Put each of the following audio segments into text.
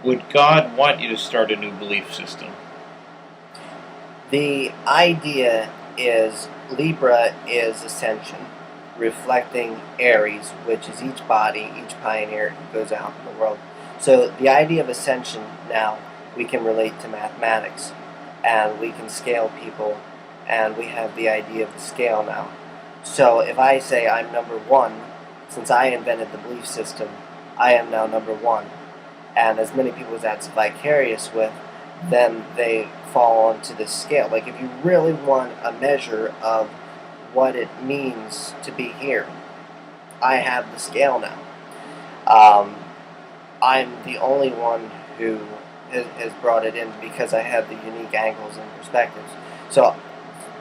Would God want you to start a new belief system? The idea is Libra is ascension, reflecting Aries, which is each body, each pioneer who goes out in the world. So the idea of ascension now we can relate to mathematics, and we can scale people, and we have the idea of the scale now. So if I say I'm number one, since I invented the belief system, I am now number one. And as many people as that's vicarious with, then they fall onto this scale. Like if you really want a measure of what it means to be here, I have the scale now. Um, I'm the only one who has brought it in because I have the unique angles and perspectives. So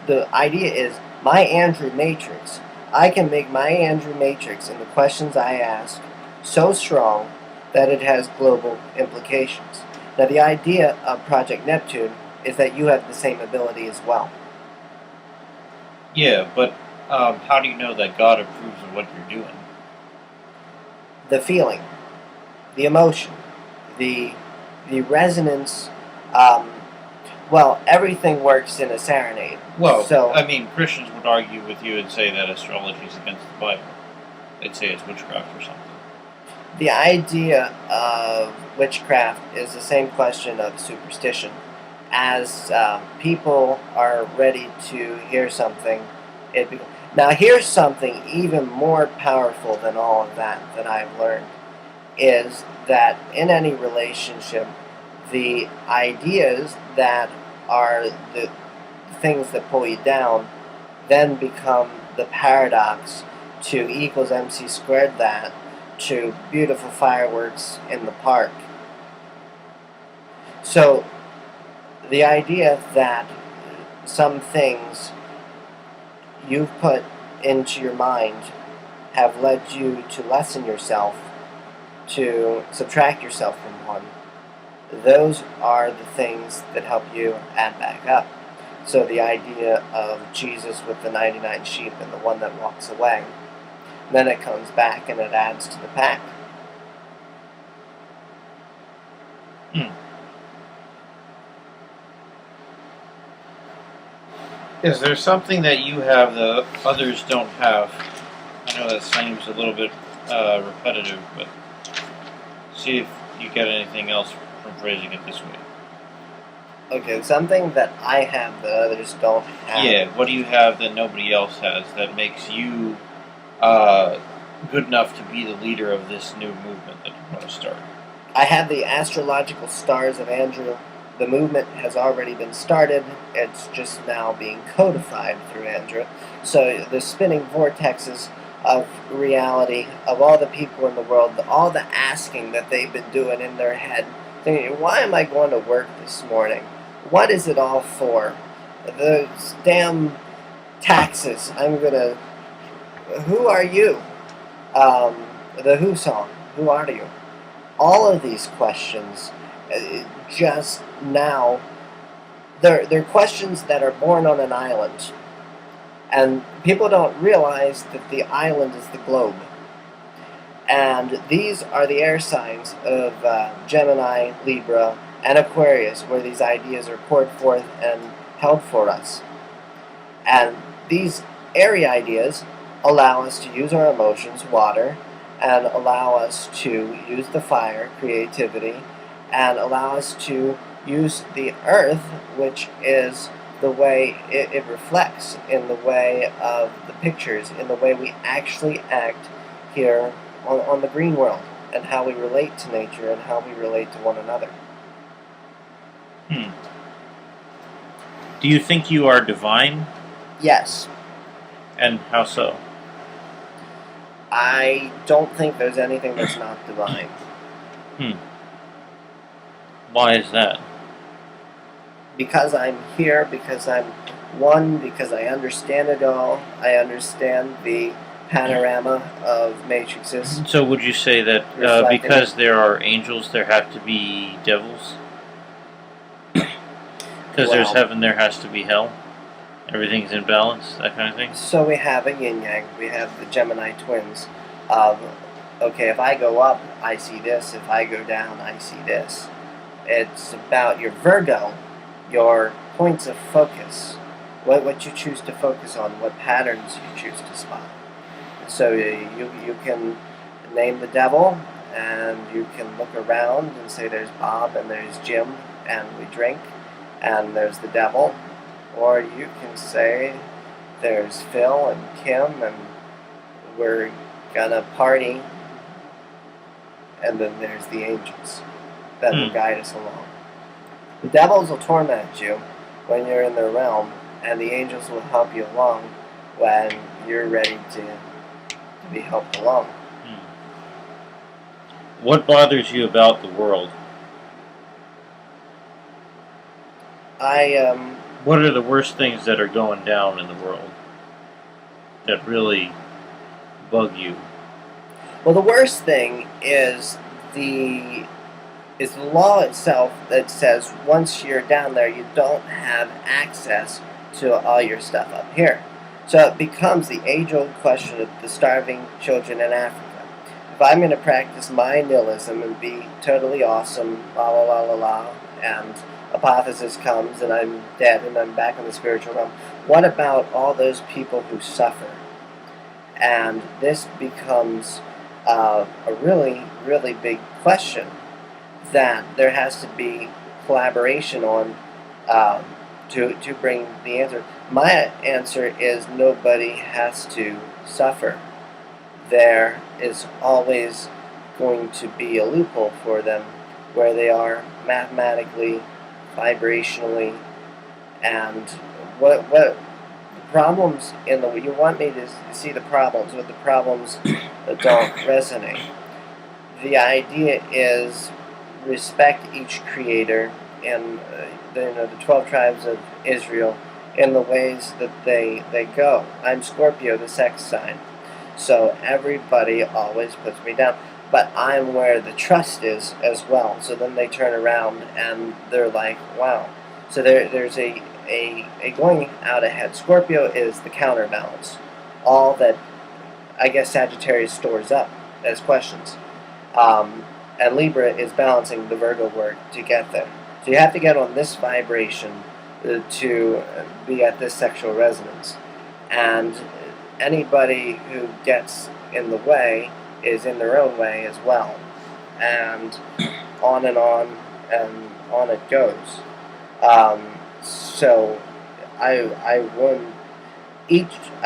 the idea is my Andrew matrix. I can make my Andrew matrix and the questions I ask so strong that it has global implications. Now, the idea of Project Neptune is that you have the same ability as well. Yeah, but how do you know that God approves of what you're doing? The feeling, the emotion, the resonance. Um, well, everything works in a serenade. Well, so I mean, Christians would argue with you and say that astrology is against the Bible. They'd say it's witchcraft or something. the idea of witchcraft is the same question of superstition. As people are ready to hear something, now here's something even more powerful than all of that I've learned, is that in any relationship, the ideas that are the things that pull you down then become the paradox to E equals MC squared that to beautiful fireworks in the park. So the idea that some things you've put into your mind have led you to lessen yourself, to subtract yourself from one, those are the things that help you add back up. So the idea of Jesus with the 99 sheep and the one that walks away, then it comes back and it adds to the pack. Is there something that you have that others don't have? I know that seems a little bit repetitive, but see if you get anything else from phrasing it this way. Okay, something that I have that others don't have. Yeah, what do you have that nobody else has that makes you good enough to be the leader of this new movement that you want to start? I have the astrological stars of Andrew. The movement has already been started. It's just now being codified through Andrew. So the spinning vortexes of reality of all the people in the world, all the asking that they've been doing in their head, thinking, why am I going to work this morning? What is it all for? Those damn taxes. Who are you? The Who song. Who are you? All of these questions just now, they're questions that are born on an island. And people don't realize that the island is the globe. And these are the air signs of Gemini, Libra, and Aquarius, where these ideas are poured forth and held for us. And these airy ideas allow us to use our emotions, water, and allow us to use the fire, creativity, and allow us to use the earth, which is the way it reflects in the way of the pictures, in the way we actually act here on the green world, and how we relate to nature and how we relate to one another. Do you think you are divine? Yes. And how so? I don't think there's anything that's not divine. Why is that? Because I'm here, because I'm one, because I understand it all. I understand the panorama of matrices. So would you say that because there are angels, there have to be devils? Because there's heaven, there has to be hell? Everything's in balance, that kind of thing? So we have a yin-yang. We have the Gemini twins of okay, if I go up, I see this. If I go down, I see this. It's about your Virgo, your points of focus, what you choose to focus on, what patterns you choose to spot. So you can name the devil, and you can look around and say there's Bob and there's Jim, and we drink, and there's the devil. Or you can say there's Phil and Kim, and we're gonna party, and then there's the angels that will guide us along. The devils will torment you when you're in their realm, and the angels will help you along when you're ready to be helped along. What bothers you about the world? What are the worst things that are going down in the world that really bug you? Well, the worst thing is the law itself that says once you're down there, you don't have access to all your stuff up here. So it becomes the age-old question of the starving children in Africa. If I'm going to practice my nihilism and be totally awesome, la la la la la, and apotheosis comes and I'm dead and I'm back in the spiritual realm, what about all those people who suffer? And this becomes a really, really big question that there has to be collaboration on to bring the answer. My answer is nobody has to suffer. There is always going to be a loophole for them where they are mathematically, vibrationally, and what the problems in the you want me to see the problems, but the problems that don't resonate. The idea is respect each creator and the 12 tribes of Israel in the ways that they go. I'm Scorpio, the sex sign, so everybody always puts me down, but I'm where the trust is as well. So then they turn around and they're like, wow. So there's a going out ahead. Scorpio is the counterbalance, all that I guess Sagittarius stores up as questions. And Libra is balancing the Virgo work to get there. So you have to get on this vibration to be at this sexual resonance. And anybody who gets in the way is in their own way as well. And on and on it goes. So I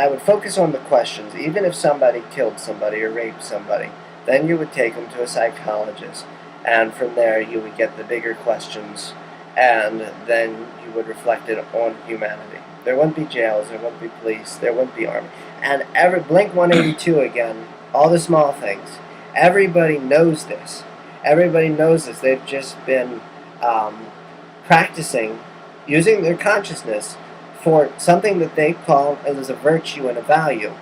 would focus on the questions. Even if somebody killed somebody or raped somebody, then you would take them to a psychologist, and from there you would get the bigger questions, and then you would reflect it on humanity. There wouldn't be jails, there wouldn't be police, there wouldn't be army. And Blink 182 again, all the small things. Everybody knows this. Everybody knows this. They've just been practicing, using their consciousness for something that they call as a virtue and a value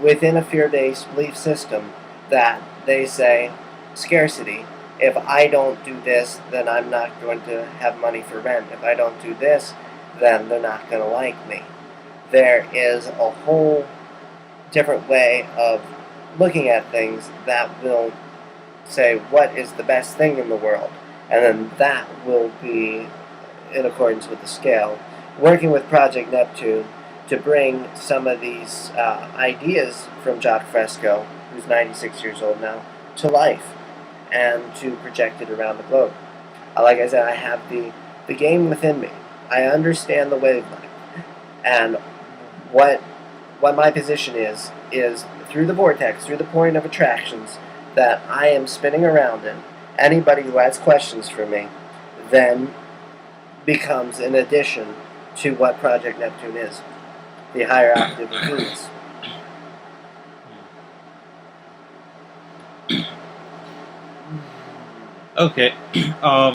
within a fear-based belief system that they say, scarcity. If I don't do this, then I'm not going to have money for rent. If I don't do this, then they're not going to like me. There is a whole different way of looking at things that will say what is the best thing in the world, and then that will be in accordance with the scale. Working with Project Neptune to bring some of these ideas from Jacques Fresco, who's 96 years old now, to life and to project it around the globe. Like I said, I have the game within me. I understand the wavelength, and what my position is through the vortex, through the point of attractions that I am spinning around in. Anybody who has questions for me then becomes an addition to what Project Neptune is, the higher octave of Venus. Okay.